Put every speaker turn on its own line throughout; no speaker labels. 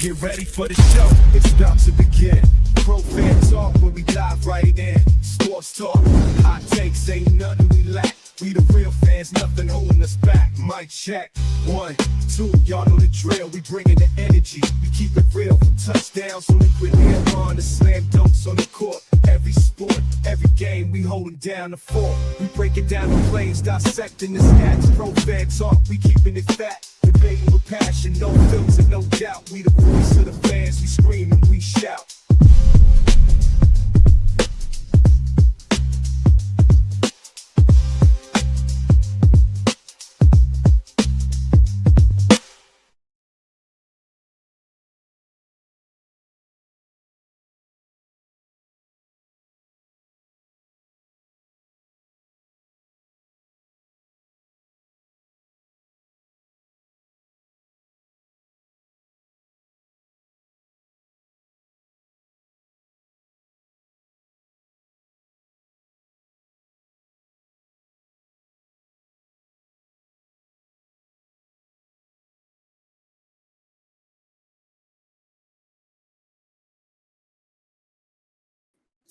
Get ready for the show, it's about to begin. Pro fan talk when we dive right in. Sports talk, hot takes, ain't nothing we lack. We the real fans, nothing holding us back. Mic check, 1, 2, y'all know the drill. We bringing the energy, we keep it real. From touchdowns on liquid air on the slam dunks on the court. Every sport, every game, we holding down the fort. We breaking down the plays, dissecting the stats. Pro fan talk, we keeping it fat. Debating with passion, no filter, no doubt. We the voice of the fans, we scream and we shout.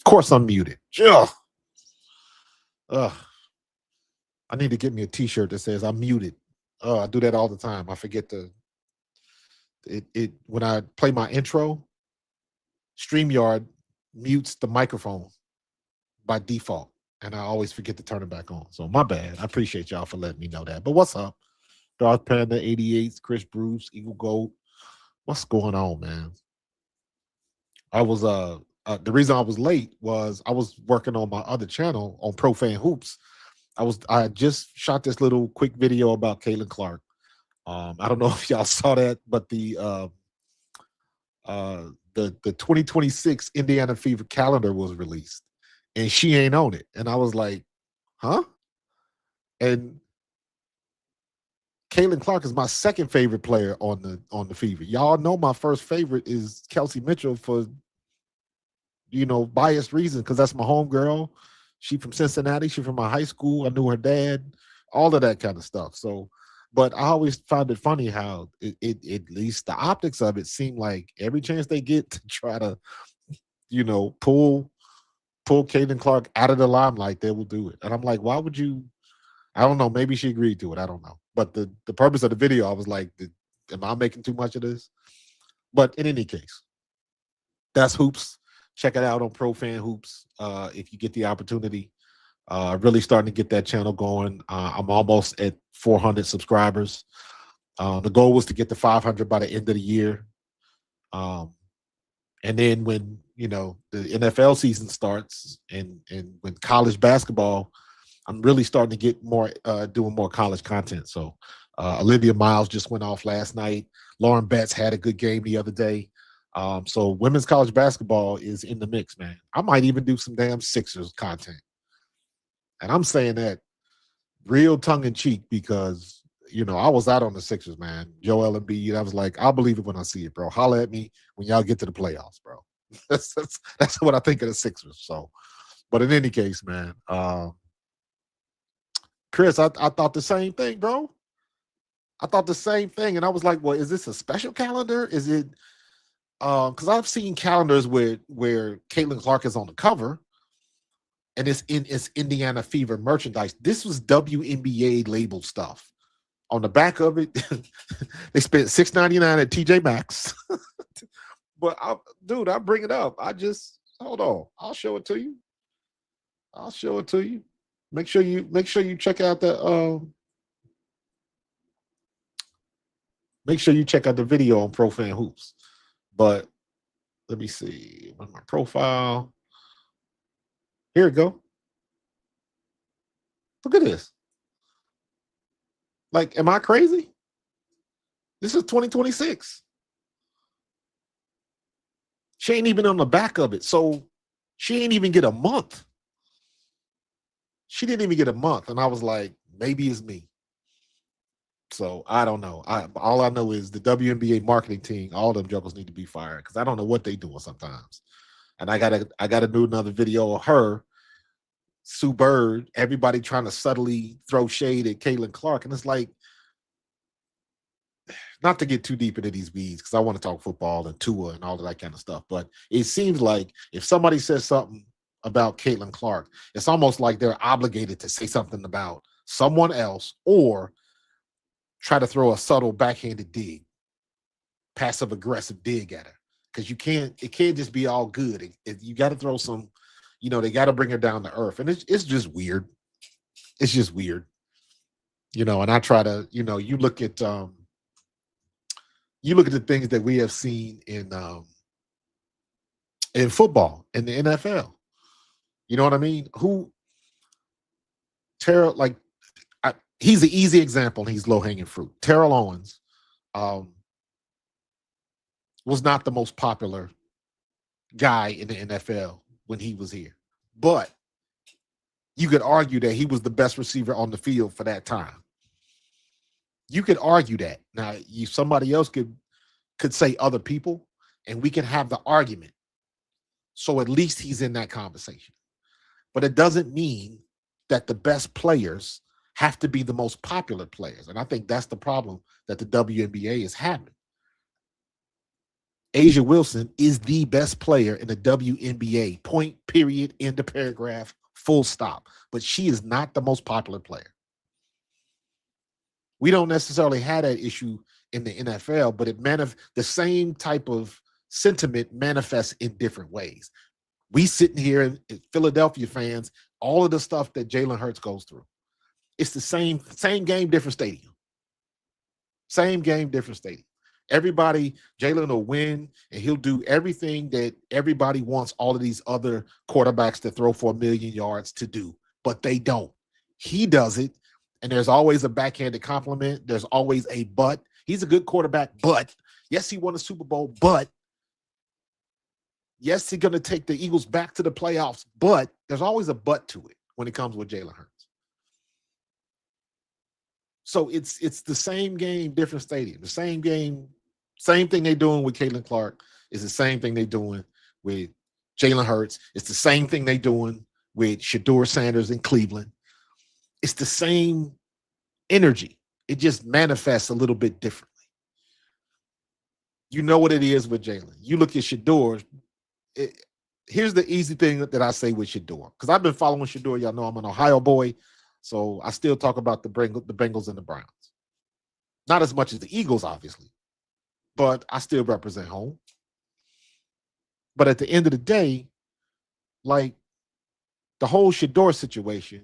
Of course I'm muted. Ugh. Ugh. I need to get me a t-shirt that says I'm muted. I do that all the time. I forget it when I play my intro, StreamYard mutes the microphone by default. And I always forget to turn it back on. So my bad. I appreciate y'all for letting me know that. But what's up? Darth Panda 88, Chris Bruce, Eagle Gold. What's going on, man? I was the reason I was late was I was working on my other channel on Profane Hoops. I just shot this little quick video about Caitlin Clark. I don't know if y'all saw that, but the 2026 Indiana Fever calendar was released, and she ain't on it. And I was like, huh? And Caitlin Clark is my second favorite player on the Fever. Y'all know my first favorite is Kelsey Mitchell for biased reasons, because that's my homegirl. She from Cincinnati. She from my high school. I knew her dad. All of that kind of stuff. So, but I always found it funny how it at least the optics of it seemed like every chance they get to try to, pull Caitlin Clark out of the limelight, they will do it. And I'm like, why would you? I don't know. Maybe she agreed to it. I don't know. But the purpose of the video, I was like, am I making too much of this? But in any case, that's hoops. Check it out on Profan Hoops if you get the opportunity. Really starting to get that channel going. I'm almost at 400 subscribers. The goal was to get to 500 by the end of the year. And then when, the NFL season starts and when college basketball, I'm really starting to get more, doing more college content. So Olivia Miles just went off last night. Lauren Betts had a good game the other day. So women's college basketball is in the mix, man. I might even do some damn Sixers content. And I'm saying that real tongue in cheek because, I was out on the Sixers, man. Joel Embiid, I was like, I'll believe it when I see it, bro. Holla at me when y'all get to the playoffs, bro. That's what I think of the Sixers. So, but in any case, man, Chris, I thought the same thing, bro. I thought the same thing. And I was like, well, is this a special calendar? Is it because I've seen calendars where Caitlin Clark is on the cover and it's Indiana Fever merchandise. This was WNBA label stuff. On the back of it, they spent $6.99 at TJ Maxx. But I bring it up. Hold on. I'll show it to you. Make sure you check out the make sure you check out the video on Profan Hoops. But let me see. On my profile. Here we go. Look at this. Like, am I crazy? This is 2026. She ain't even on the back of it. So she ain't even get a month. She didn't even get a month. And I was like, maybe it's me. So I don't know. All I know is the WNBA marketing team, all them jokers need to be fired because I don't know what they doing sometimes. And I gotta do another video of her, Sue Bird, everybody trying to subtly throw shade at Caitlin Clark. And it's like, not to get too deep into these weeds because I want to talk football and Tua and all of that kind of stuff. But it seems like if somebody says something about Caitlin Clark, it's almost like they're obligated to say something about someone else or try to throw a subtle backhanded dig, passive aggressive dig at her. Because it can't just be all good. You got to throw some, they got to bring her down to earth. And it's just weird. It's just weird. And I try to, you look at the things that we have seen in football, in the NFL. You know what I mean? Terrell, like, he's an easy example. He's low hanging fruit. Terrell Owens was not the most popular guy in the NFL when he was here, but you could argue that he was the best receiver on the field for that time. You could argue that. Now, somebody else could say other people, and we can have the argument. So at least he's in that conversation. But it doesn't mean that the best players have to be the most popular players. And I think that's the problem that the WNBA is having. Asia Wilson is the best player in the WNBA. Point, period, end of paragraph, full stop. But she is not the most popular player. We don't necessarily have that issue in the NFL, but the same type of sentiment manifests in different ways. We sitting here in Philadelphia fans, all of the stuff that Jalen Hurts goes through. It's the same game, different stadium. Same game, different stadium. Everybody, Jalen will win, and he'll do everything that everybody wants all of these other quarterbacks to throw for 1 million yards to do, but they don't. He does it, and there's always a backhanded compliment. There's always a but. He's a good quarterback, but yes, he won a Super Bowl, but yes, he's going to take the Eagles back to the playoffs, but there's always a but to it when it comes with Jalen Hurts. So it's the same game, different stadium. The same game, same thing they're doing with Caitlin Clark is the same thing they're doing with Jalen Hurts. It's the same thing they're doing with Shedeur Sanders in Cleveland. It's the same energy. It just manifests a little bit differently. You know what it is with Jalen. You look at Shedeur. Here's the easy thing that I say with Shedeur, because I've been following Shedeur. Y'all know I'm an Ohio boy. So I still talk about the Bengals and the Browns. Not as much as the Eagles, obviously, but I still represent home. But at the end of the day, like the whole Shedeur situation,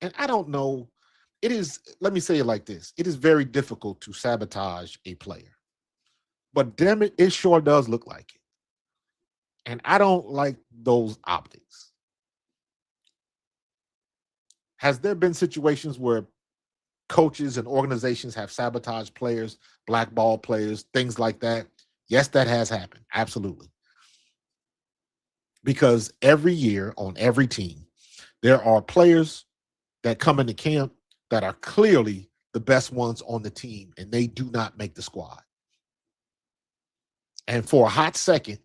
and I don't know, let me say it like this. It is very difficult to sabotage a player. But damn it, it sure does look like it. And I don't like those optics. Has there been situations where coaches and organizations have sabotaged players, blackball players, things like that? Yes, that has happened. Absolutely. Because every year on every team, there are players that come into camp that are clearly the best ones on the team, and they do not make the squad. And for a hot second,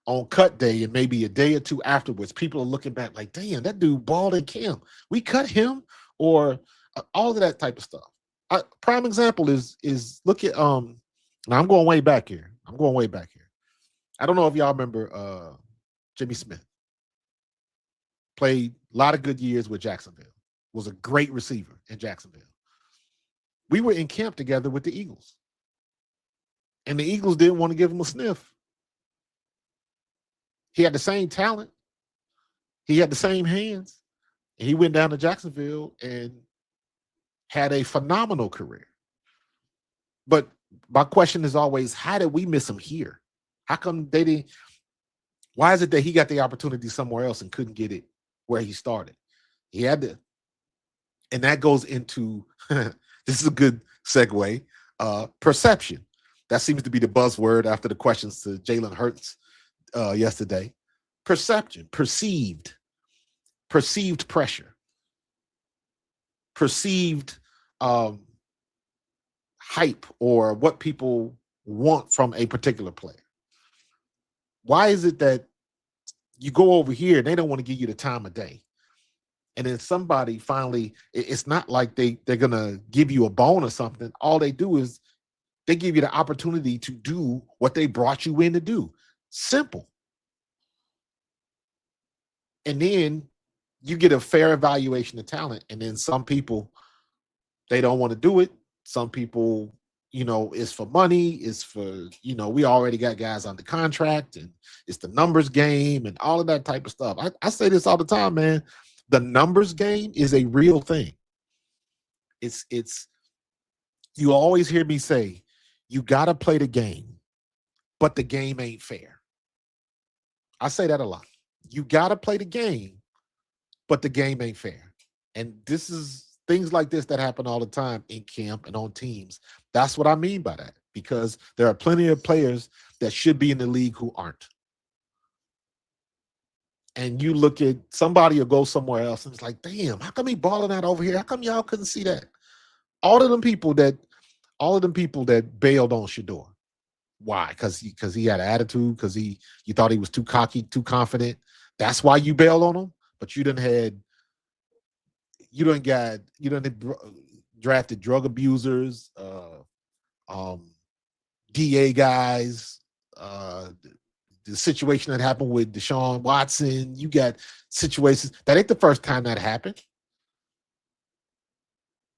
on cut day and maybe a day or two afterwards, people are looking back like, damn, that dude balled in camp. We cut him, or all of that type of stuff. Prime example is look at now I'm going way back here. I don't know if y'all remember Jimmy Smith. Played a lot of good years with Jacksonville. Was a great receiver in Jacksonville. We were in camp together with the Eagles. And the Eagles didn't want to give him a sniff. He had the same talent. He had the same hands. And he went down to Jacksonville and had a phenomenal career. But my question is always, how did we miss him here? How come they didn't? Why is it that he got the opportunity somewhere else and couldn't get it where he started? He had to. And that goes into, this is a good segue, perception. That seems to be the buzzword after the questions to Jalen Hurts yesterday. Perception, perceived pressure, perceived hype, or what people want from a particular player. Why is it that you go over here and they don't want to give you the time of day? And then somebody finally, it's not like they're going to give you a bone or something. All they do is They give you the opportunity to do what they brought you in to do. Simple. And then you get a fair evaluation of talent. And then some people, they don't want to do it. Some people, it's for money. It's for, we already got guys under contract and it's the numbers game and all of that type of stuff. I say this all the time, man. The numbers game is a real thing. It's you always hear me say, you got to play the game, but the game ain't fair. I say that a lot. You got to play the game, but the game ain't fair. And this is things like this that happen all the time in camp and on teams. That's what I mean by that, because there are plenty of players that should be in the league who aren't. And you look at somebody will go somewhere else and it's like, damn, how come he balling out over here? How come y'all couldn't see that? All of them people that bailed on Shador. Why? Because he had an attitude, because you thought he was too cocky, too confident. That's why you bailed on him. But you done drafted drug abusers, DA guys, the situation that happened with Deshaun Watson. You got situations that ain't the first time that happened.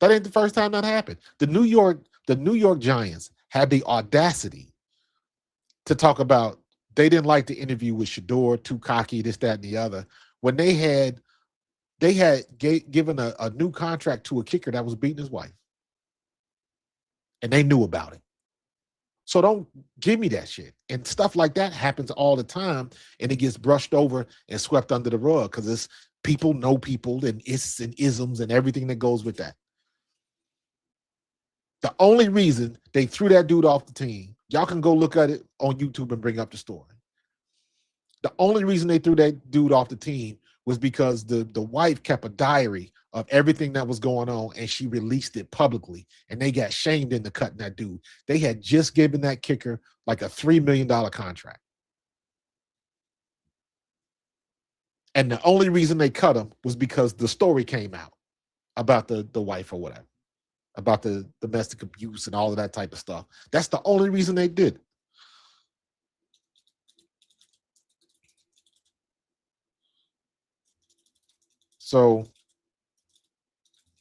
That ain't the first time that happened. The New York Giants had the audacity to talk about they didn't like the interview with Shador, too cocky, this, that, and the other, when they had given a new contract to a kicker that was beating his wife. And they knew about it. So don't give me that shit. And stuff like that happens all the time, and it gets brushed over and swept under the rug because it's people know people and ists and isms and everything that goes with that. The only reason they threw that dude off the team, y'all can go look at it on YouTube and bring up the story. The only reason they threw that dude off the team was because the wife kept a diary of everything that was going on, and she released it publicly, and they got shamed into cutting that dude. They had just given that kicker like a $3 million contract. And the only reason they cut him was because the story came out about the wife or whatever, about the domestic abuse and all of that type of stuff. That's the only reason they did. So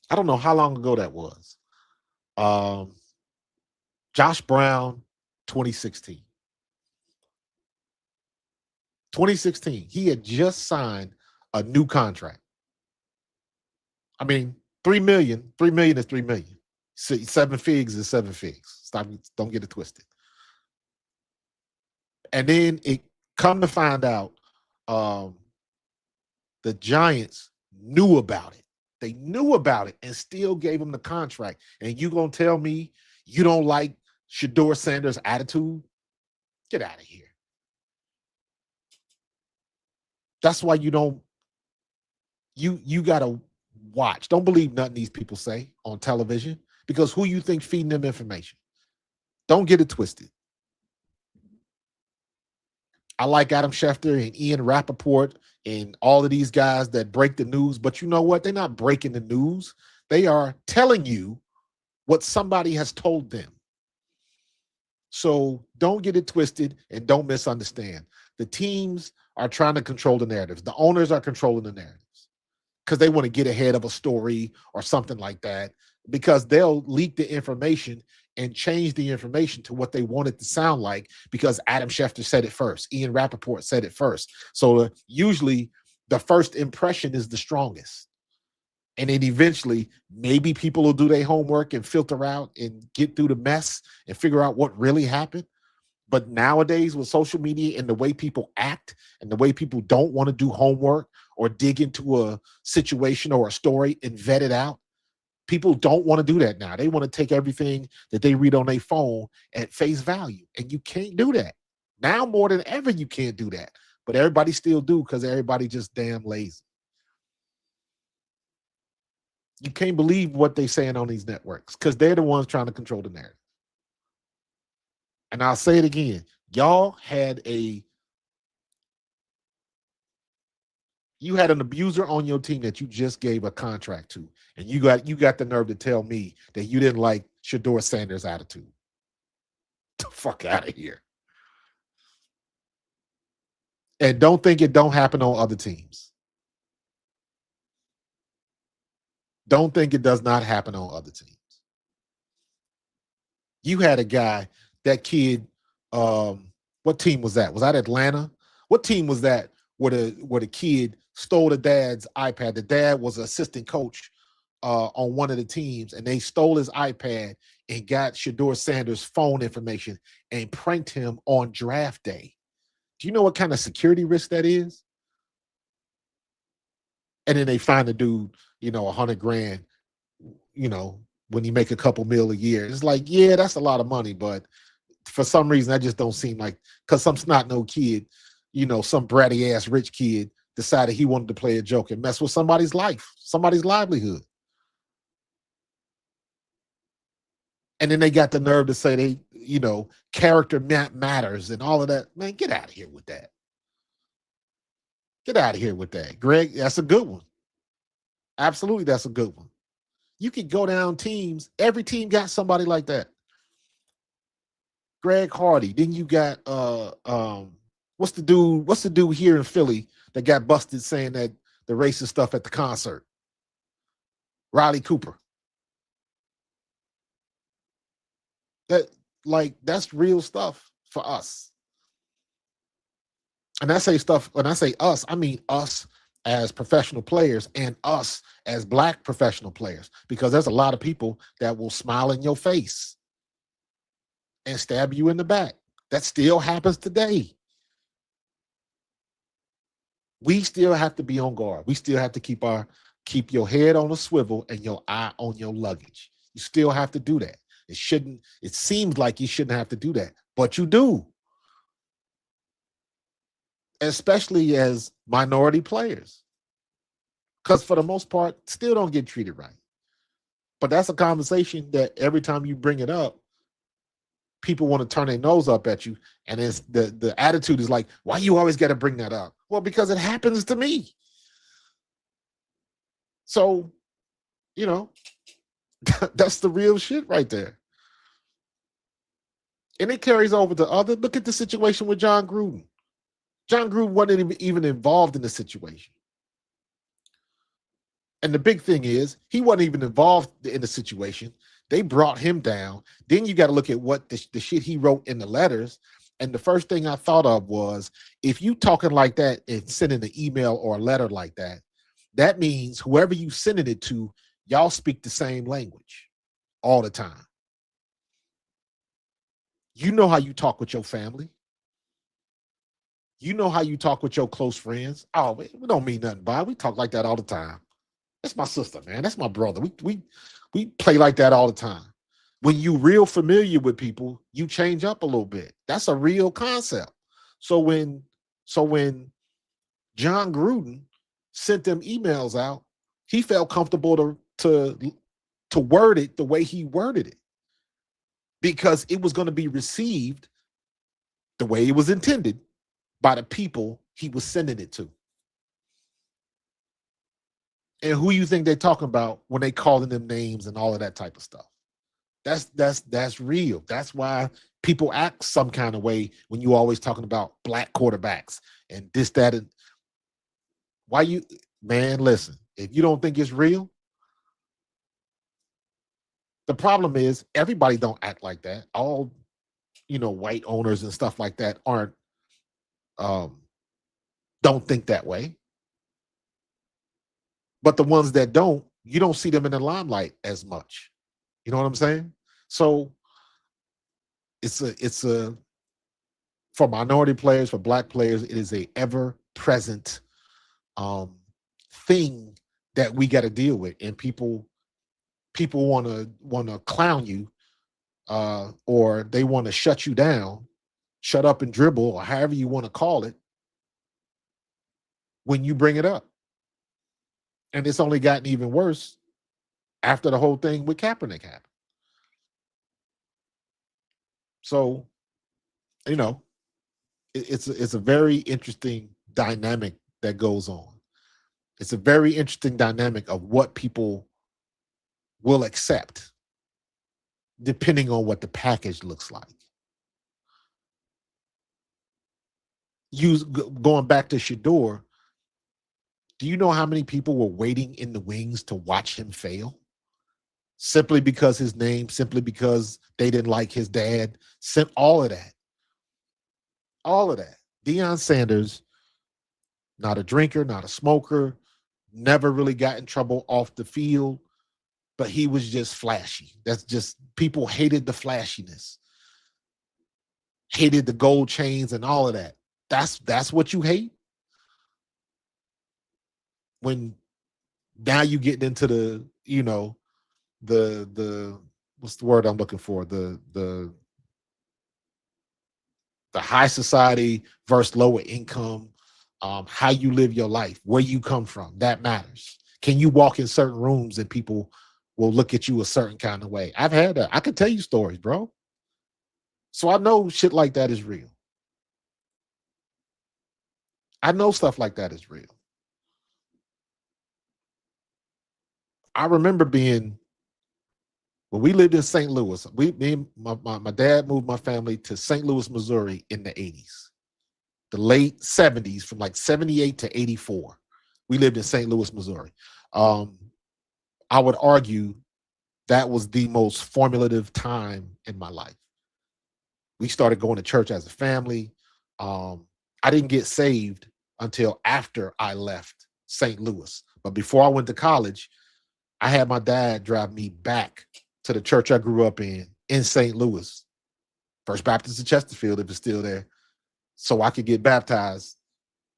I don't know how long ago that was. Josh Brown, 2016. 2016, he had just signed a new contract. I mean, $3 million is $3 million. 7 figs is 7 figs. Don't get it twisted. And then it come to find out, the Giants knew about it. They knew about it and still gave him the contract. And you gonna tell me you don't like Shador Sanders' attitude? Get out of here. That's why you gotta watch. Don't believe nothing these people say on television, because who you think feeding them information? Don't get it twisted. I like Adam Schefter and Ian Rappaport and all of these guys that break the news, but you know what? They're not breaking the news. They are telling you what somebody has told them. So don't get it twisted and don't misunderstand. The teams are trying to control the narratives. The owners are controlling the narratives because they want to get ahead of a story or something like that, because they'll leak the information and change the information to what they want it to sound like, because Adam Schefter said it first. Ian Rappaport said it first. So usually the first impression is the strongest. And then eventually maybe people will do their homework and filter out and get through the mess and figure out what really happened. But nowadays with social media and the way people act and the way people don't want to do homework or dig into a situation or a story and vet it out, people don't want to do that now. They want to take everything that they read on their phone at face value. And you can't do that. Now more than ever, you can't do that. But everybody still do, because everybody just damn lazy. You can't believe what they're saying on these networks, because they're the ones trying to control the narrative. And I'll say it again. Y'all had an abuser on your team that you just gave a contract to, and you got the nerve to tell me that you didn't like Shador Sanders' attitude. the fuck out of here. And don't think it don't happen on other teams. Don't think it does not happen on other teams. You had a guy, that kid, what team was that? Was that Atlanta? What team was that where the kid stole the dad's iPad? The dad was an assistant coach on one of the teams, and they stole his iPad and got Shador Sanders' phone information and pranked him on draft day. Do you know what kind of security risk that is? And then they find the dude, $100,000, when you make a couple mil a year. It's like, yeah, that's a lot of money, but for some reason, that just don't seem like, because some snot no kid, some bratty ass rich kid decided he wanted to play a joke and mess with somebody's life, somebody's livelihood. And then they got the nerve to say character matters and all of that. Man, get out of here with that. Get out of here with that. Greg, that's a good one. Absolutely, that's a good one. You could go down teams. Every team got somebody like that. Greg Hardy. Then you got what's the dude here in Philly that got busted saying that the racist stuff at the concert? Riley Cooper. That's real stuff for us. And I say stuff, when I say us, I mean us as professional players and us as Black professional players, because there's a lot of people that will smile in your face and stab you in the back. That still happens today. We still have to be on guard. We still have to keep your head on a swivel and your eye on your luggage. You still have to do that. It seems like you shouldn't have to do that, but you do. Especially as minority players. Because for the most part, still don't get treated right. But that's a conversation that every time you bring it up, people want to turn their nose up at you. And it's the attitude is like, why you always got to bring that up? Well, because it happens to me. So, that's the real shit right there. And it carries over to other. Look at the situation with John Gruden. John Gruden wasn't even involved in the situation. And the big thing is, he wasn't even involved in the situation. They brought him down. Then you got to look at what the shit he wrote in the letters. And the first thing I thought of was, if you talking like that and sending an email or a letter like that, that means whoever you sending it to, y'all speak the same language all the time. You know how you talk with your family. You know how you talk with your close friends. Oh, we don't mean nothing by it. We talk like that all the time. That's my sister, man. That's my brother. We play like that all the time. When you real familiar with people, you change up a little bit. That's a real concept. So when John Gruden sent them emails out, he felt comfortable to word it the way he worded it, because it was going to be received the way it was intended by the people he was sending it to. And who you think they're talking about when they calling them names and all of that type of stuff? That's real. That's why people act some kind of way when you always talking about Black quarterbacks and this, that, and man, listen, if you don't think it's real, the problem is everybody don't act like that. All, white owners and stuff like that don't think that way. But the ones that don't, you don't see them in the limelight as much. You know what I'm saying? So it's for minority players, for Black players, it is a ever present thing that we got to deal with. And people want to clown you, or they want to shut you down, shut up and dribble, or however you want to call it, when you bring it up. And it's only gotten even worse after the whole thing with Kaepernick happened. So, it's a very interesting dynamic that goes on. It's a very interesting dynamic of what people will accept depending on what the package looks like. going back to Shador, do you know how many people were waiting in the wings to watch him fail? Simply because his name, simply because they didn't like his dad, all of that. All of that. Deion Sanders, not a drinker, not a smoker, never really got in trouble off the field, but he was just flashy. That's just, people hated the flashiness, hated the gold chains and all of that. That's what you hate. When now you getting into the, the what's the word I'm looking for? The high society versus lower income, how you live your life, where you come from, that matters. Can you walk in certain rooms and people will look at you a certain kind of way? I've had that. I can tell you stories, bro. So I know shit like that is real. I know stuff like that is real. I remember being, when we lived in St. Louis, my dad moved my family to St. Louis, Missouri in the 80s, the late 70s, from like 78 to 84. We lived in St. Louis, Missouri. I would argue that was the most formative time in my life. We started going to church as a family. I didn't get saved until after I left St. Louis. But before I went to college, I had my dad drive me back to the church I grew up in St. Louis, First Baptist in Chesterfield, if it's still there, so I could get baptized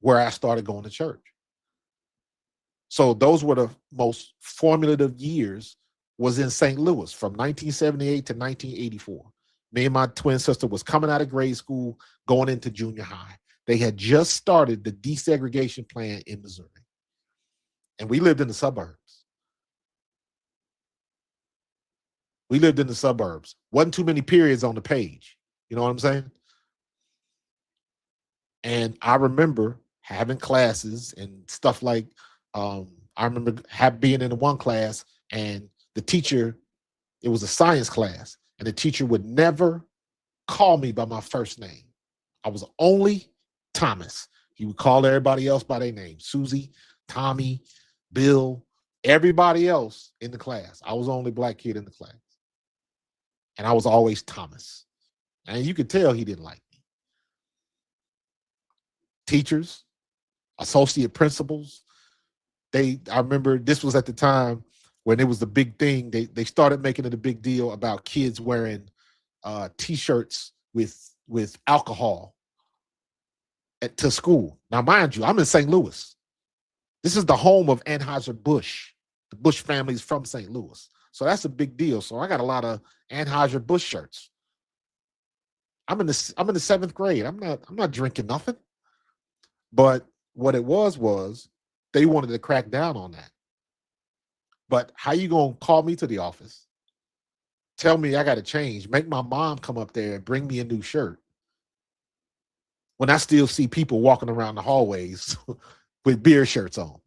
where I started going to church. So those were the most formative years, was in St. Louis from 1978 to 1984. Me and my twin sister was coming out of grade school, going into junior high. They had just started the desegregation plan in Missouri. And we lived in the suburbs. We lived in the suburbs. Wasn't too many periods on the page. You know what I'm saying? And I remember having classes and stuff like, I remember being in the one class, and the teacher, it was a science class, and the teacher would never call me by my first name. I was only Thomas. He would call everybody else by their name: Susie, Tommy, Bill, everybody else in the class. I was the only black kid in the class. And I was always Thomas. And you could tell he didn't like me. Teachers, associate principals, I remember this was at the time when it was the big thing. They started making it a big deal about kids wearing T-shirts with alcohol to school. Now, mind you, I'm in St. Louis. This is the home of Anheuser-Busch. The Bush family is from St. Louis. So that's a big deal. So I got a lot of Anheuser-Busch shirts. I'm in the 7th grade. I'm not drinking nothing. But what it was they wanted to crack down on that. But how you gonna call me to the office, tell me I got to change, make my mom come up there and bring me a new shirt, when I still see people walking around the hallways with beer shirts on,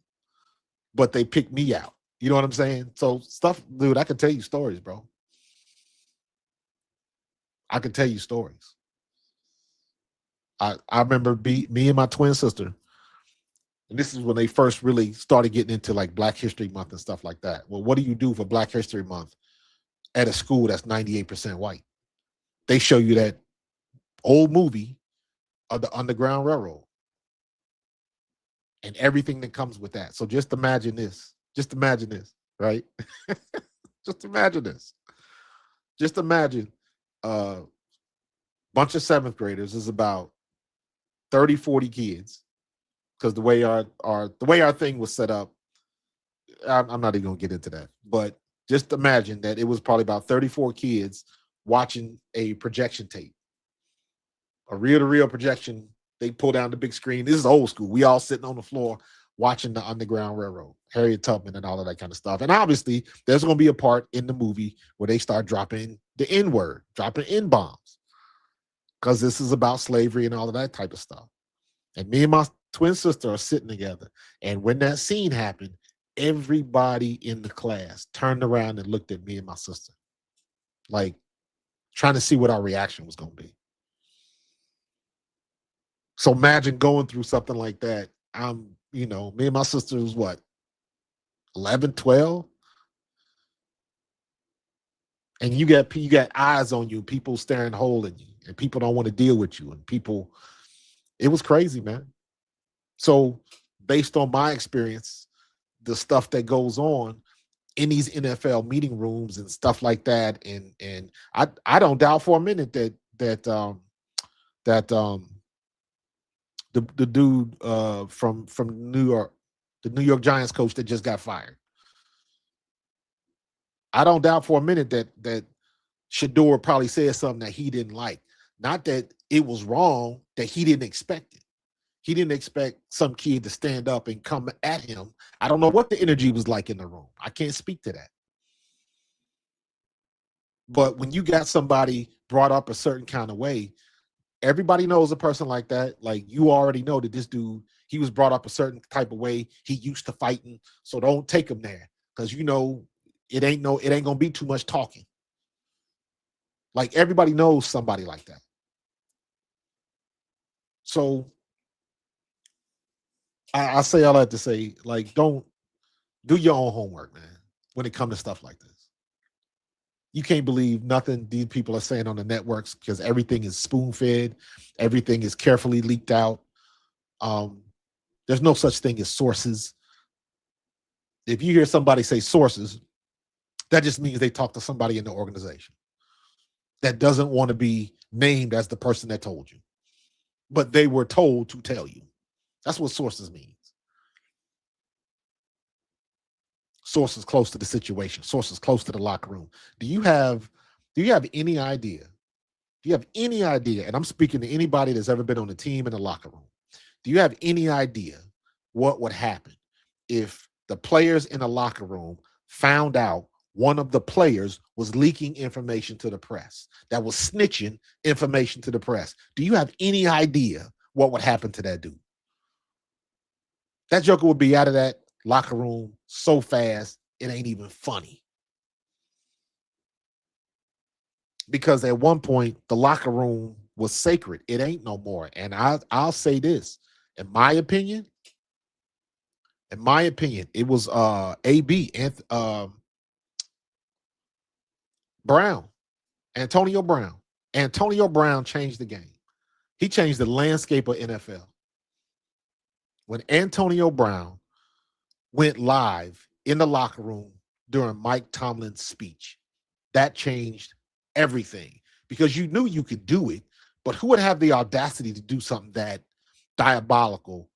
but they pick me out? You know what I'm saying? So stuff, dude, I can tell you stories, bro. I can tell you stories. I remember me and my twin sister, and this is when they first really started getting into like Black History Month and stuff like that. Well, what do you do for Black History Month at a school that's 98% white? They show you that old movie of the Underground Railroad and everything that comes with that. So just imagine this. Just imagine this, right? Just imagine this. Just imagine a bunch of 7th graders is about 30, 40 kids. Because the way our thing was set up, I'm not even gonna get into that. But just imagine that it was probably about 34 kids watching a projection tape, a reel-to-reel projection. They pull down the big screen. This is old school. We all sitting on the floor watching the Underground Railroad, Harriet Tubman, and all of that kind of stuff. And obviously, there's going to be a part in the movie where they start dropping the N-word, dropping N-bombs, because this is about slavery and all of that type of stuff. And me and my twin sister are sitting together. And when that scene happened, everybody in the class turned around and looked at me and my sister, like trying to see what our reaction was going to be. So imagine going through something like that. Me and my sister was what, 11, 12, and you got eyes on you, people staring hole in you, and people don't want to deal with you, and people, it was crazy, man. So based on my experience, the stuff that goes on in these NFL meeting rooms and stuff like that, and I don't doubt for a minute that the dude from New York, the New York Giants coach that just got fired. I don't doubt for a minute that Shador probably said something that he didn't like. Not that it was wrong, that he didn't expect it. He didn't expect some kid to stand up and come at him. I don't know what the energy was like in the room. I can't speak to that. But when you got somebody brought up a certain kind of way, everybody knows a person like that. Like, you already know that this dude, he was brought up a certain type of way. He used to fighting. So don't take him there. Because it ain't gonna be too much talking. Like, everybody knows somebody like that. So I say all that to say, like, don't do your own homework, man, when it comes to stuff like this. You can't believe nothing these people are saying on the networks, because everything is spoon fed, everything is carefully leaked out. There's no such thing as sources. If you hear somebody say sources, that just means they talk to somebody in the organization that doesn't want to be named as the person that told you, but they were told to tell you. That's what sources means. Sources close to the situation, sources close to the locker room. Do you have any idea? Do you have any idea? And I'm speaking to anybody that's ever been on the team in the locker room. Do you have any idea what would happen if the players in the locker room found out one of the players was leaking information to the press, that was snitching information to the press? Do you have any idea what would happen to that dude? That joker would be out of that locker room so fast, it ain't even funny. Because at one point, the locker room was sacred. It ain't no more. And I'll say this, in my opinion, it was AB and Brown, Antonio Brown. Antonio Brown changed the game. He changed the landscape of NFL. When Antonio Brown went live in the locker room during Mike Tomlin's speech, that changed everything, because you knew you could do it, but who would have the audacity to do something that diabolical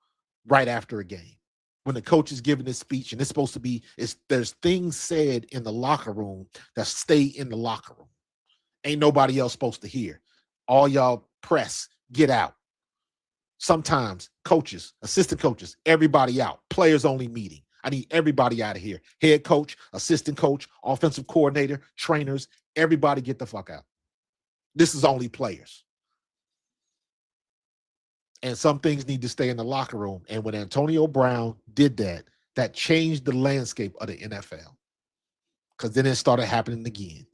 right after a game? When the coach is giving his speech, and it's supposed to be, there's things said in the locker room that stay in the locker room. Ain't nobody else supposed to hear. All y'all press, get out. Sometimes coaches, assistant coaches, everybody out. Players only meeting. I need everybody out of here. Head coach, assistant coach, offensive coordinator, trainers, everybody get the fuck out. This is only players. And some things need to stay in the locker room. And when Antonio Brown did that, that changed the landscape of the NFL. Because then it started happening again.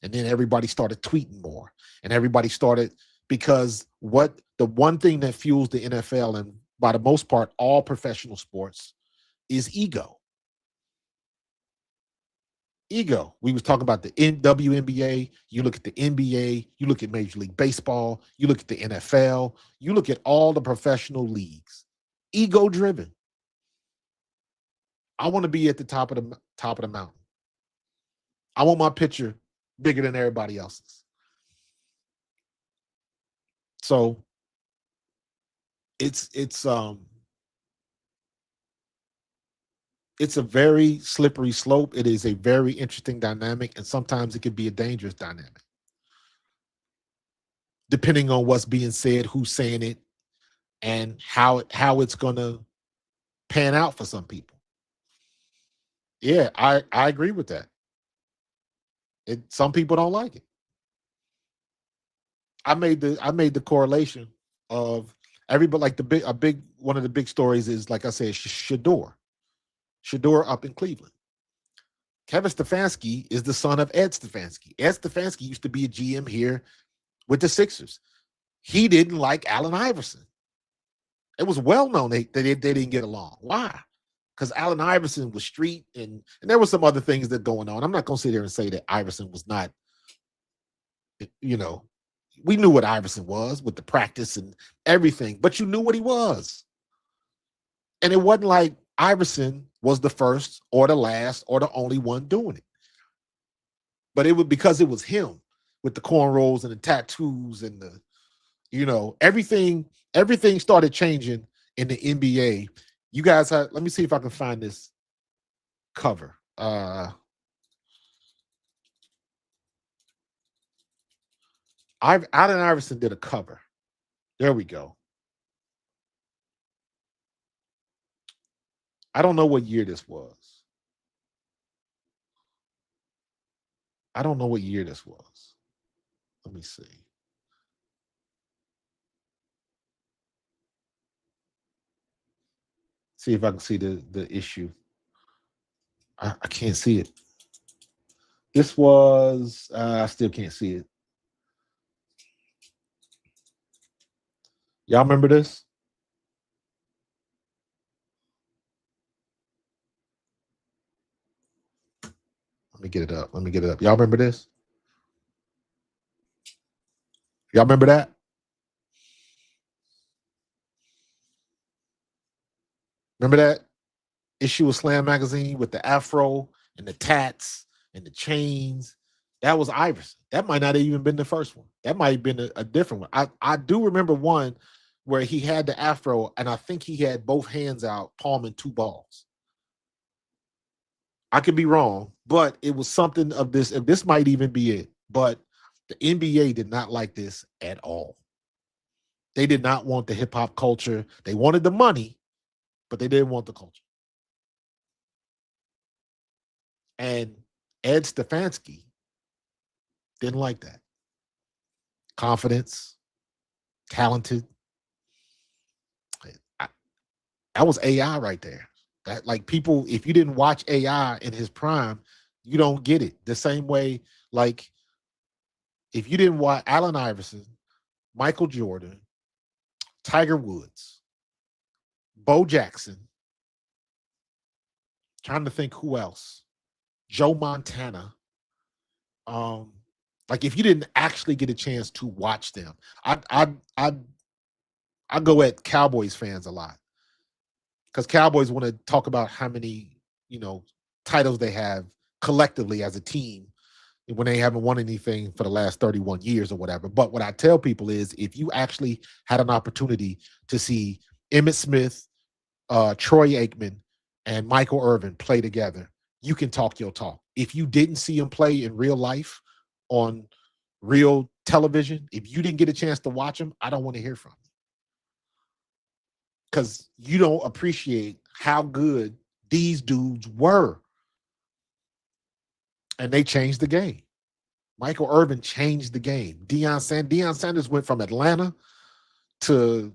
And then everybody started tweeting more. And everybody started, because the one thing that fuels the NFL, and by the most part, all professional sports, is ego. Ego. We was talking about the WNBA. You look at the NBA. You look at Major League Baseball. You look at the NFL. You look at all the professional leagues. Ego driven. I want to be at the top of the mountain. I want my picture bigger than everybody else's. So it's a very slippery slope. It is a very interesting dynamic, and sometimes it can be a dangerous dynamic, depending on what's being said, who's saying it, and how it's going to pan out for some people. Yeah, I agree with that. Some people don't like it. I made the correlation of everybody, like one of the big stories is, like I said, Shador up in Cleveland. Kevin Stefanski is the son of Ed Stefanski. Ed Stefanski used to be a GM here with the Sixers. He didn't like Allen Iverson. It was well known they didn't get along. Why? Because Allen Iverson was street, and there were some other things that going on. I'm not going to sit there and say that Iverson was not, you know, we knew what Iverson was with the practice and everything, but you knew what he was. And it wasn't like Iverson was the first or the last or the only one doing it. But it was because it was him with the cornrows and the tattoos and the, everything started changing in the NBA. You guys let me see if I can find this cover. Allen Iverson did a cover. There we go. I don't know what year this was. I don't know what year this was. Let me see. See if I can see the issue. I can't see it. This was, I still can't see it. Y'all remember this? Let me get it up. Y'all remember this? Y'all remember that? Remember that issue of Slam magazine with the afro and the tats and the chains? That was Iverson. That might not have even been the first one. That might have been a different one. I do remember one where he had the afro, and I think he had both hands out, palming two balls. I could be wrong, but it was something of this. If this might even be it, but the NBA did not like this at all. They did not want the hip hop culture. They wanted the money, but they didn't want the culture. And Ed Stefanski didn't like that. Confidence, talented. That was AI right there. That, like, people, if you didn't watch AI in his prime, you don't get it. The same way, like, if you didn't watch Allen Iverson, Michael Jordan, Tiger Woods, Bo Jackson, trying to think who else, Joe Montana. Like, if you didn't actually get a chance to watch them, I go at Cowboys fans a lot, because Cowboys want to talk about how many, titles they have collectively as a team when they haven't won anything for the last 31 years or whatever. But what I tell people is, if you actually had an opportunity to see Emmitt Smith, Troy Aikman, and Michael Irvin play together, you can talk your talk. If you didn't see them play in real life on real television, if you didn't get a chance to watch them, I don't want to hear from you, because you don't appreciate how good these dudes were. And they changed the game. Michael Irvin changed the game. Deion Sanders went from Atlanta to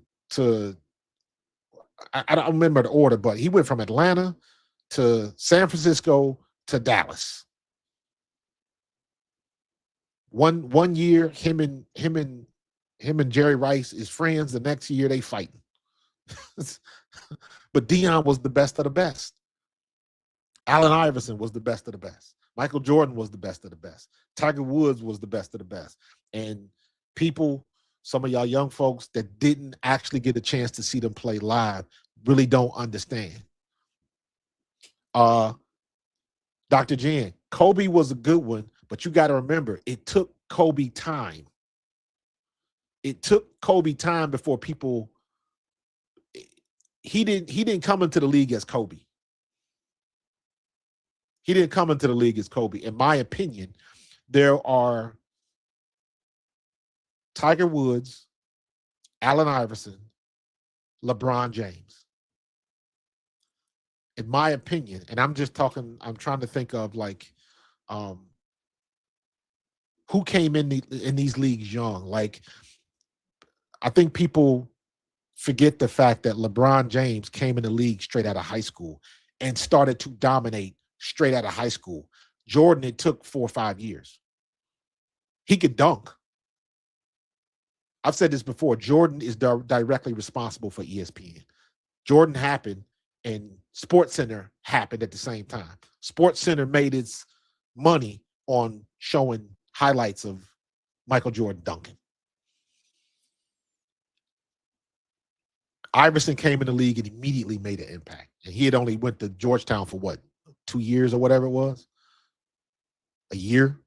I don't remember the order, but he went from Atlanta to San Francisco to Dallas. One year, him and Jerry Rice is friends. The next year, they fighting. But Deion was the best of the best. Allen Iverson was the best of the best. Michael Jordan was the best of the best. Tiger Woods was the best of the best. And people, some of y'all young folks that didn't actually get a chance to see them play live, really don't understand. Dr. Jan, Kobe was a good one, but you got to remember, it took Kobe time. It took Kobe time before people. He didn't come into the league as Kobe. He didn't come into the league as Kobe. In my opinion, there are Tiger Woods, Allen Iverson, LeBron James. In my opinion, and I'm trying to think of, like, who came in these leagues young. Like, I think people forget the fact that LeBron James came in the league straight out of high school and started to dominate straight out of high school. Jordan, it took 4 or 5 years. He could dunk. I've said this before. Jordan is directly responsible for ESPN. Jordan happened and Sports Center happened at the same time. Sports Center made its money on showing highlights of Michael Jordan dunking. Iverson came in the league and immediately made an impact. And he had only went to Georgetown for what, 2 years or whatever it was? A year?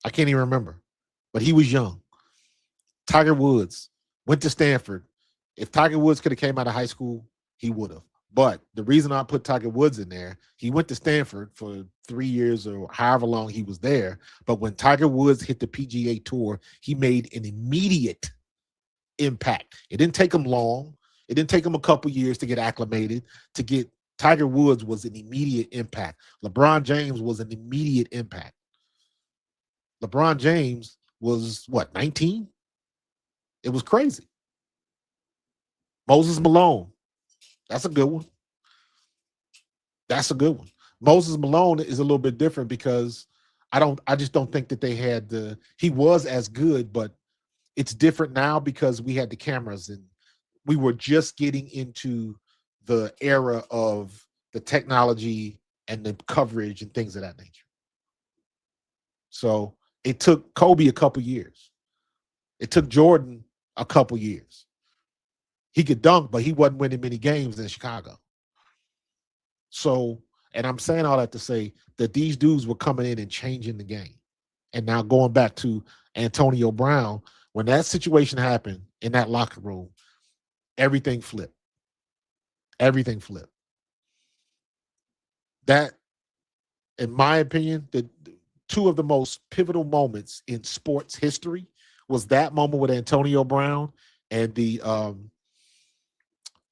I can't even remember. But he was young. Tiger Woods went to Stanford. If Tiger Woods could have came out of high school, he would have. But the reason I put Tiger Woods in there, he went to Stanford for 3 years or however long he was there. But when Tiger Woods hit the PGA Tour, he made an immediate impact. It didn't take him long. It didn't take him a couple years to get acclimated. To get Tiger Woods was an immediate impact. LeBron James was an immediate impact. LeBron James was what, 19? It was crazy. Moses Malone. That's a good one. That's a good one. Moses Malone is a little bit different because I just don't think that they had he was as good, but it's different now because we had the cameras and we were just getting into the era of the technology and the coverage and things of that nature. So it took Kobe a couple years. It took Jordan a couple years. He could dunk, but he wasn't winning many games in Chicago. So, and I'm saying all that to say that these dudes were coming in and changing the game. And now going back to Antonio Brown, when that situation happened in that locker room, everything flipped. Everything flipped. That, in my opinion, the two of the most pivotal moments in sports history was that moment with Antonio Brown and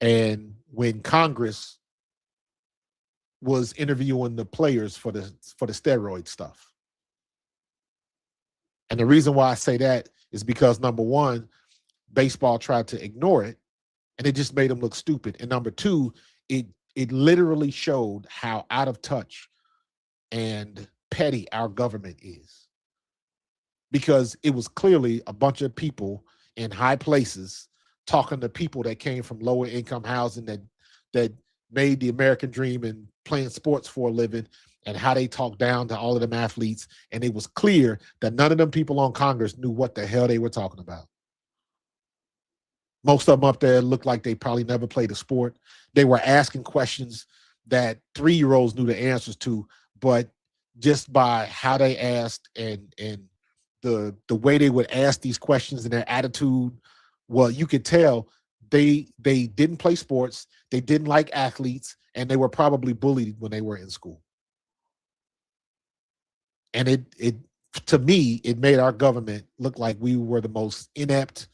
and when Congress was interviewing the players for the steroid stuff. And the reason why I say that is because, number one, baseball tried to ignore it and it just made them look stupid. And number two, it literally showed how out of touch and petty our government is. Because it was clearly a bunch of people in high places talking to people that came from lower income housing that made the American dream and playing sports for a living, and how they talked down to all of them athletes. And it was clear that none of them people on Congress knew what the hell they were talking about. Most of them up there looked like they probably never played a sport. They were asking questions that 3-year-olds knew the answers to, but just by how they asked and the way they would ask these questions and their attitude, well, you could tell they didn't play sports, they didn't like athletes, and they were probably bullied when they were in school. And it to me, it made our government look like we were the most inept,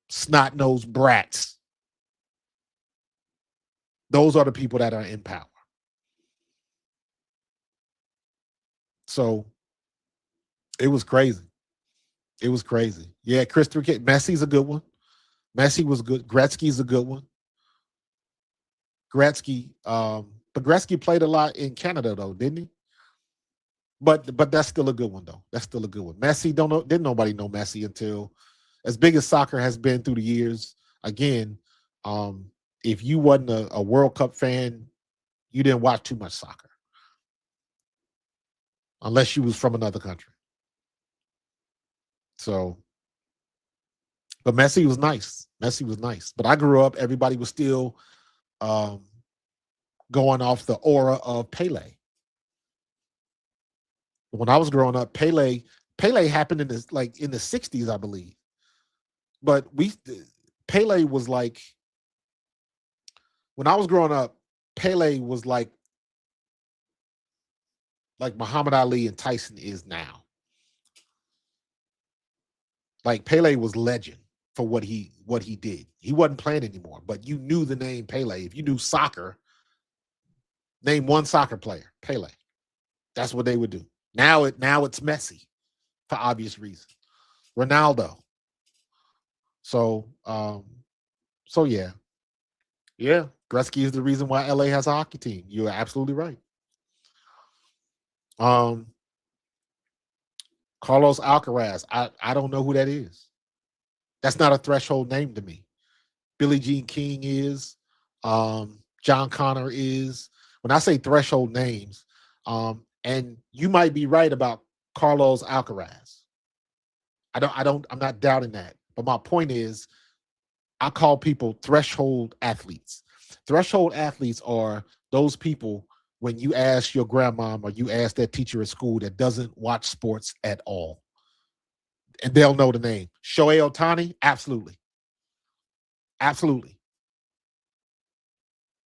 snot-nosed brats. Those are the people that are in power. So it was crazy. It was crazy. Yeah, Christopher Messi's a good one. Messi was good. Gretzky's a good one. Gretzky, but Gretzky played a lot in Canada though, didn't he? But that's still a good one though. That's still a good one. Messi, didn't nobody know Messi until, as big as soccer has been through the years. Again, if you wasn't a World Cup fan, you didn't watch too much soccer, unless you was from another country. So, but Messi was nice. Messi was nice. But I grew up, everybody was still going off the aura of Pele. When I was growing up, Pele happened in the 60s, I believe. But Pele was like, when I was growing up, Pele was like Muhammad Ali and Tyson is now. Like Pele was legend for what he did. He wasn't playing anymore, but you knew the name Pele. If you knew soccer, name one soccer player, Pele. That's what they would do. Now it's Messi, for obvious reasons. Ronaldo. So yeah. Yeah. Gretzky is the reason why LA has a hockey team. You're absolutely right. Carlos Alcaraz. I don't know who that is. That's not a threshold name to me. Billie Jean King is. John Connor is. When I say threshold names, and you might be right about Carlos Alcaraz. I'm not doubting that. But my point is, I call people threshold athletes. Threshold athletes are those people when you ask your grandmom or you ask that teacher at school that doesn't watch sports at all, and they'll know the name. Shohei Ohtani, absolutely. Absolutely.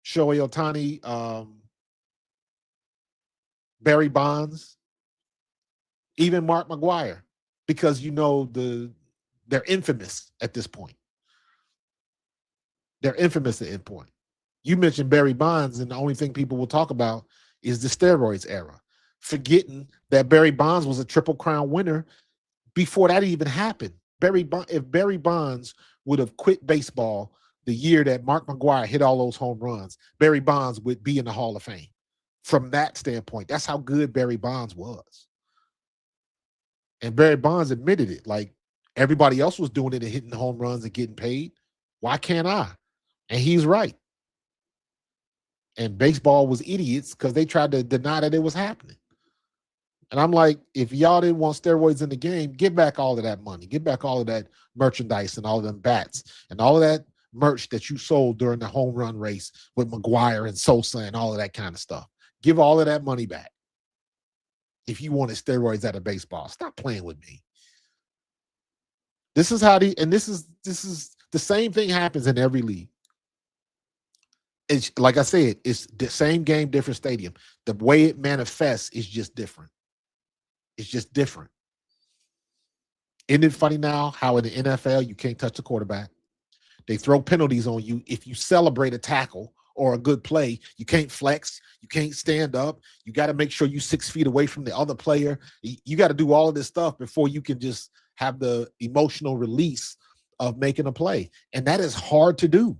Shohei Ohtani, Barry Bonds, even Mark McGuire, because they're infamous at this point. They're infamous at this point. You mentioned Barry Bonds, and the only thing people will talk about is the steroids era, forgetting that Barry Bonds was a Triple Crown winner before that even happened. If Barry Bonds would have quit baseball the year that Mark McGuire hit all those home runs, Barry Bonds would be in the Hall of Fame. From that standpoint, that's how good Barry Bonds was. And Barry Bonds admitted it. Like, everybody else was doing it and hitting home runs and getting paid. Why can't I? And he's right. And baseball was idiots because they tried to deny that it was happening. And I'm like, if y'all didn't want steroids in the game, give back all of that money. Give back all of that merchandise and all of them bats and all of that merch that you sold during the home run race with McGuire and Sosa and all of that kind of stuff. Give all of that money back. If you wanted steroids out of baseball, stop playing with me. This is how this is the same thing happens in every league. It's like I said, it's the same game, different stadium. The way it manifests is just different. It's just different. Isn't it funny now how in the NFL you can't touch the quarterback? They throw penalties on you if you celebrate a tackle or a good play. You can't flex. You can't stand up. You got to make sure you're 6 feet away from the other player. You got to do all of this stuff before you can just have the emotional release of making a play. And that is hard to do.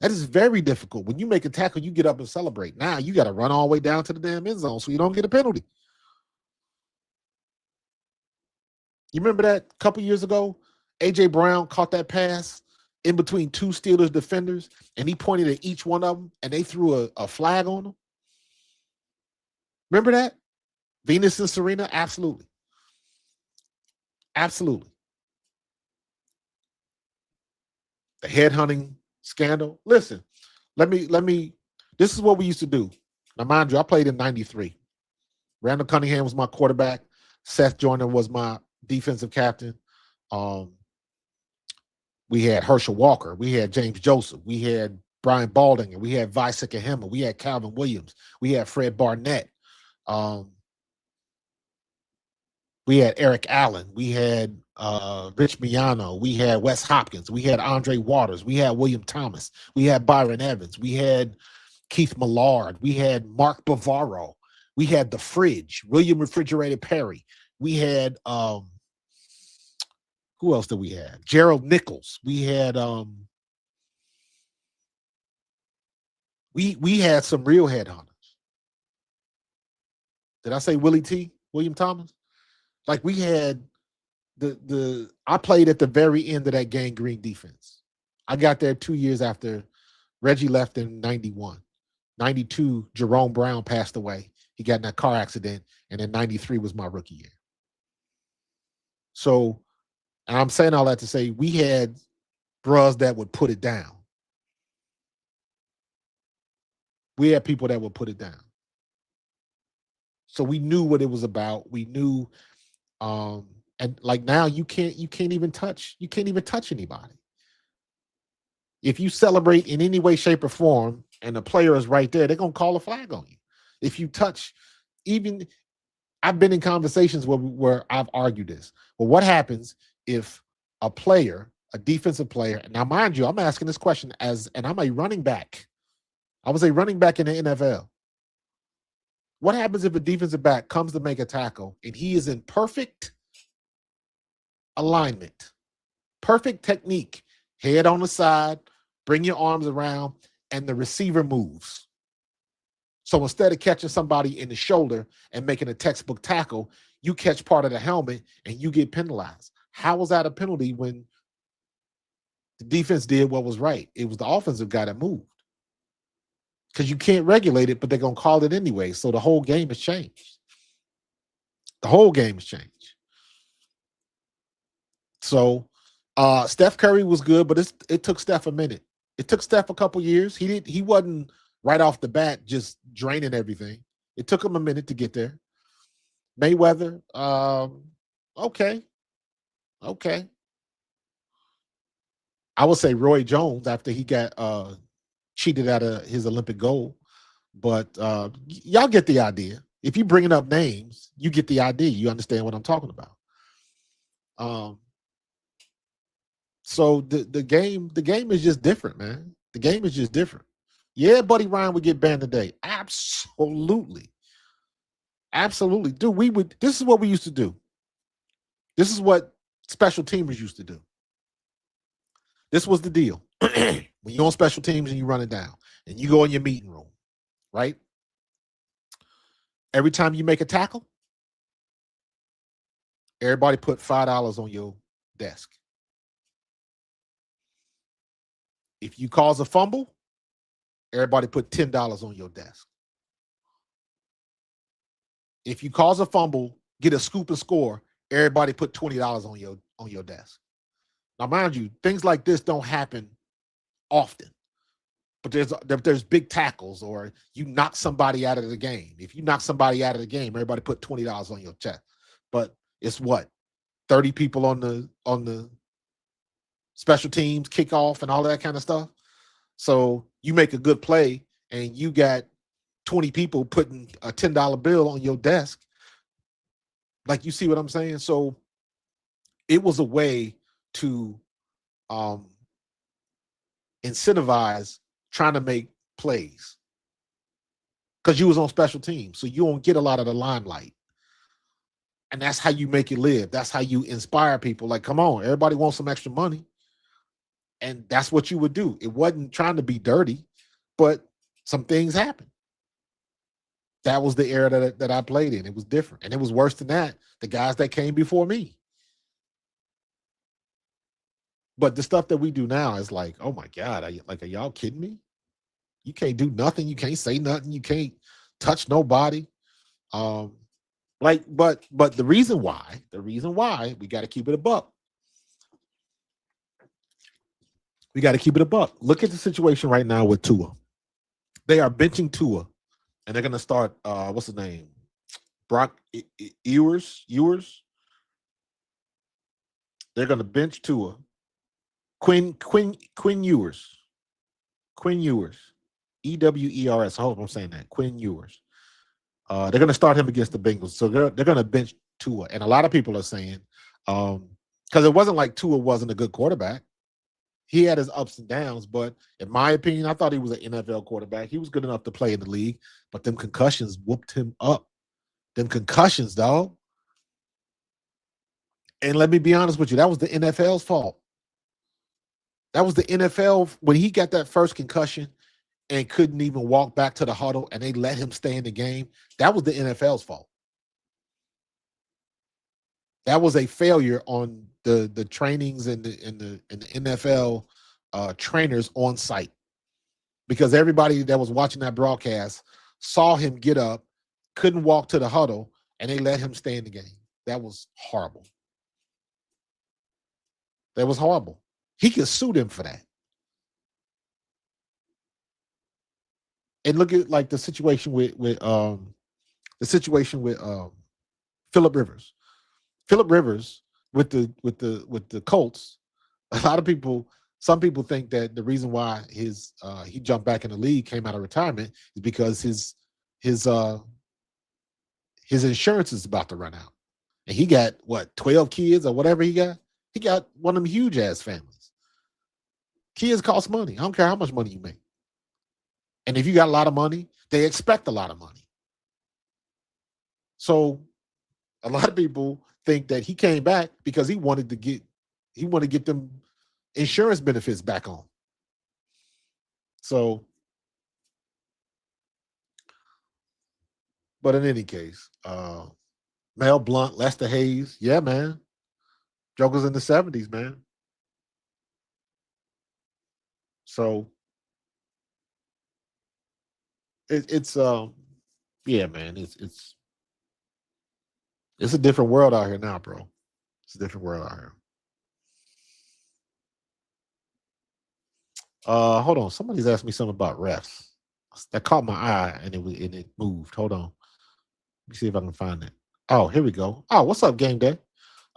That is very difficult. When you make a tackle, you get up and celebrate. Now you got to run all the way down to the damn end zone so you don't get a penalty. You remember that a couple years ago? A.J. Brown caught that pass in between two Steelers defenders, and he pointed at each one of them, and they threw a flag on them. Remember that? Venus and Serena? Absolutely. Absolutely. The headhunting scandal. Listen, let me, this is what we used to do. Now, mind you, I played in 93. Randall Cunningham was my quarterback. Seth Joyner was my defensive captain. We had Herschel Walker. We had James Joseph. We had Brian Baldinger. We had Visek Ahema. We had Calvin Williams. We had Fred Barnett. We had Eric Allen. We had Rich Miano. We had Wes Hopkins. We had Andre Waters. We had William Thomas. We had Byron Evans. We had Keith Millard. We had Mark Bavaro. We had The Fridge, William Refrigerator Perry. We had who else did we have? Gerald Nichols. We had we had some real headhunters. Did I say Willie T? William Thomas? Like, we had I played at the very end of that Gang Green defense. I got there 2 years after Reggie left in 91. 92, Jerome Brown passed away. He got in that car accident, and then 93 was my rookie year. So, and I'm saying all that to say we had bros that would put it down. We had people that would put it down. So we knew what it was about. We knew, and like now you can't even touch anybody. If you celebrate in any way, shape, or form, and the player is right there, they're gonna call a flag on you. If you touch, even I've been in conversations where I've argued this. Well, what happens if a player, a defensive player, now mind you, I'm asking this question and I'm a running back. I was a running back in the NFL. What happens if a defensive back comes to make a tackle and he is in perfect alignment, perfect technique, head on the side, bring your arms around, and the receiver moves? So instead of catching somebody in the shoulder and making a textbook tackle, you catch part of the helmet and you get penalized. How is that a penalty when The defense did what was right. It was the offensive guy that moved because you can't regulate it, but they're gonna call it anyway. So the whole game has changed. The whole game has changed. So Steph Curry was good, but it took Steph a minute. It took Steph a couple years. He wasn't right off the bat just draining everything. It took him a minute to get there. Mayweather, okay, okay. I would say Roy Jones after he got cheated out of his Olympic gold. But y'all get the idea. If you're bringing up names, you get the idea. You understand what I'm talking about. Um, so the game is just different, man. The game is just different. Yeah, Buddy Ryan would get banned today. Absolutely. Absolutely. Dude, this is what we used to do. This is what special teamers used to do. This was the deal. When you're on special teams and you run it down and you go in your meeting room, right? Every time you make a tackle, everybody put $5 on your desk. If you cause a fumble, everybody put $10 on your desk. If you cause a fumble, get a scoop and score, everybody put $20 on your desk. Now, mind you, things like this don't happen often, but there's big tackles or you knock somebody out of the game. If you knock somebody out of the game, everybody put $20 on your check. But it's what 30 people on the special teams, kickoff, and all that kind of stuff. So you make a good play, and you got 20 people putting a $10 bill on your desk. Like, you see what I'm saying? So it was a way to incentivize trying to make plays because you was on special teams, so you don't get a lot of the limelight. And that's how you make it live. That's how you inspire people. Like, come on, everybody wants some extra money. And that's what you would do. It wasn't trying to be dirty, but some things happen. That was the era that I played in. It was different. And it was worse than that. The guys that came before me. But the stuff that we do now is like, oh my God, are y'all kidding me? You can't do nothing. You can't say nothing. You can't touch nobody. But the reason why we got to keep it a buck. We got to keep it a buck. Look at the situation right now with Tua. They are benching Tua, and they're going to start. What's his name? Brock Ewers. They're going to bench Tua. Quinn Ewers. Quinn Ewers. Ewers. I hope I'm saying that. Quinn Ewers. They're going to start him against the Bengals. So they're going to bench Tua. And a lot of people are saying, because it wasn't like Tua wasn't a good quarterback. He had his ups and downs, but in my opinion, I thought he was an NFL quarterback. He was good enough to play in the league, but them concussions whooped him up. Them concussions, dog. And let me be honest with you, that was the NFL's fault. That was the NFL when he got that first concussion and couldn't even walk back to the huddle and they let him stay in the game. That was the NFL's fault. That was a failure on the trainings and the NFL trainers on site, because everybody that was watching that broadcast saw him get up, couldn't walk to the huddle, and they let him stay in the game. That was horrible. That was horrible. He could sue them for that. And look at like the situation with Phillip Rivers. Phillip Rivers with the Colts. A lot of people, some people think that the reason why he jumped back in the league, came out of retirement, is because his insurance is about to run out, and he got 12 kids or whatever he got. He got one of them huge ass families. Kids cost money. I don't care how much money you make. And if you got a lot of money, they expect a lot of money. So a lot of people think that he came back because he wanted to get them insurance benefits back on. So, but in any case, Mel Blount, Lester Hayes, yeah, man. Jokers in the 70s, man. So it's yeah, man, it's a different world out here now, bro. It's a different world out here. Hold on. Somebody's asked me something about refs. That caught my eye and it moved. Hold on. Let me see if I can find it. Oh, here we go. Oh, what's up, game day?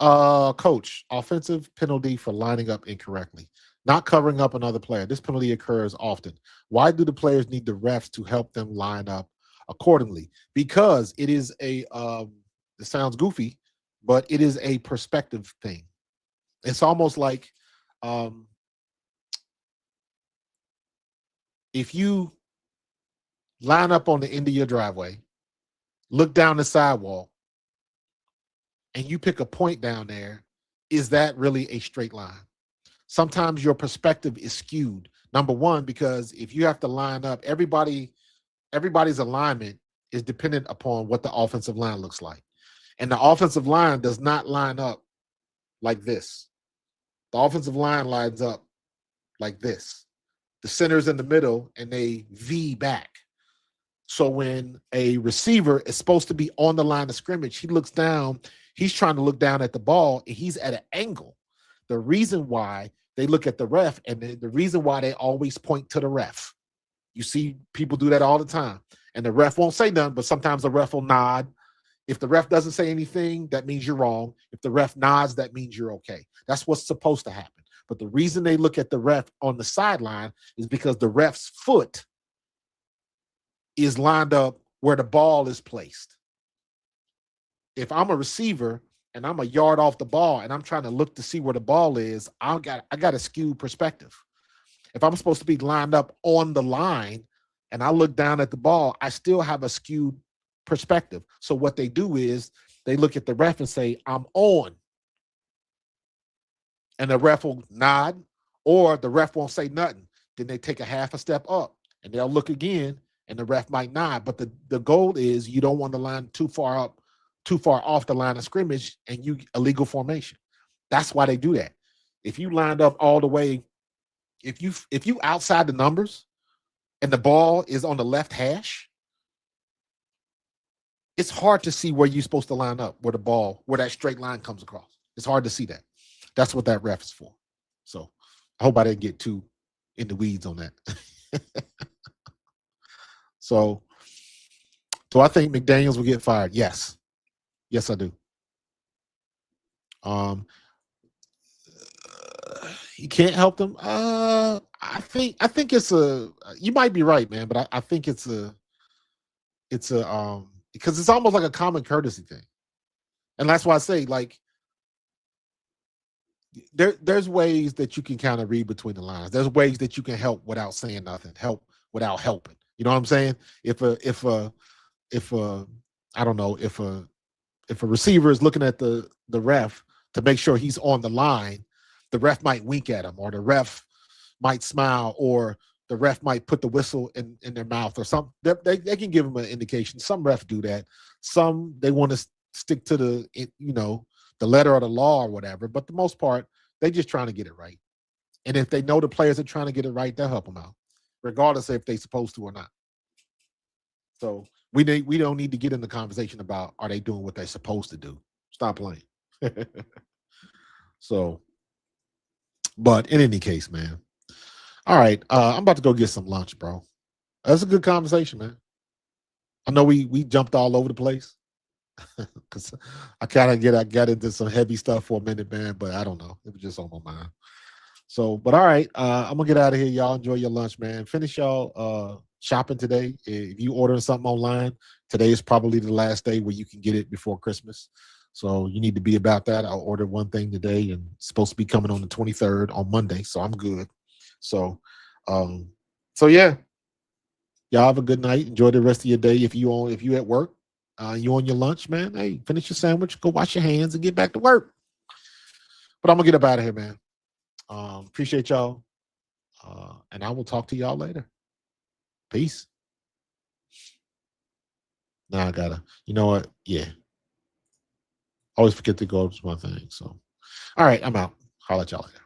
Coach, offensive penalty for lining up incorrectly, not covering up another player. This penalty occurs often. Why do the players need the refs to help them line up accordingly? Because it is it sounds goofy, but it is a perspective thing. It's almost like um, if you line up on the end of your driveway, look down the sidewalk, and you pick a point down there, is that really a straight line? Sometimes your perspective is skewed. Number one, because if you have to line up, everybody's alignment is dependent upon what the offensive line looks like. And the offensive line does not line up like this. The offensive line lines up like this. The center's in the middle and they V back. So when a receiver is supposed to be on the line of scrimmage, he looks down, he's trying to look down at the ball and he's at an angle. The reason why they look at the ref and the reason why they always point to the ref. You see people do that all the time. And the ref won't say nothing, but sometimes the ref will nod. If the ref doesn't say anything, that means you're wrong. If the ref nods, that means you're okay. That's what's supposed to happen. But the reason they look at the ref on the sideline is because the ref's foot is lined up where the ball is placed. If I'm a receiver and I'm a yard off the ball and I'm trying to look to see where the ball is, I got a skewed perspective. If I'm supposed to be lined up on the line and I look down at the ball, I still have a skewed perspective. So what they do is they look at the ref and say, I'm on. And the ref will nod, or the ref won't say nothing. Then they take a half a step up and they'll look again and the ref might nod. But the goal is you don't want the line too far off the line of scrimmage and you illegal formation. That's why they do that. If you lined up all the way, if you outside the numbers and the ball is on the left hash, it's hard to see where you're supposed to line up, where that straight line comes across. It's hard to see that. That's what that ref is for. So I hope I didn't get too in the weeds on that. So I think McDaniels will get fired. Yes. Yes, I do. You can't help them. I think it's you might be right, man, but I think it's a because it's almost like a common courtesy thing. And that's why I say, like, there's ways that you can kind of read between the lines. There's ways that you can help without saying nothing, help without helping. You know what I'm saying? If I don't know, if a receiver is looking at the ref to make sure he's on the line, the ref might wink at him, or the ref might smile, or the ref might put the whistle in their mouth or something. They can give him an indication. Some refs do that. Some, they want to stick to the letter of the law or whatever. But the most part, they just trying to get it right. And if they know the players are trying to get it right, they'll help them out, regardless of if they're supposed to or not. So we don't need to get in the conversation about are they doing what they're supposed to do. Stop playing. So, but in any case, man. All right, I'm about to go get some lunch, bro. That's a good conversation, man. I know we jumped all over the place because I got into some heavy stuff for a minute, man. But I don't know, it was just on my mind. So, but all right, I'm gonna get out of here. Y'all enjoy your lunch, man. Finish y'all shopping today. If you ordering something online, today is probably the last day where you can get it before Christmas. So you need to be about that. I ordered one thing today and it's supposed to be coming on the 23rd on Monday. So I'm good. So, yeah, y'all have a good night. Enjoy the rest of your day. If you at work, you on your lunch, man, hey, finish your sandwich, go wash your hands and get back to work. But I'm gonna get up out of here, man. Appreciate y'all. And I will talk to y'all later. Peace. Now I gotta, you know what? Yeah. Always forget to go to my thing. So, all right, I'm out. Holla at y'all later.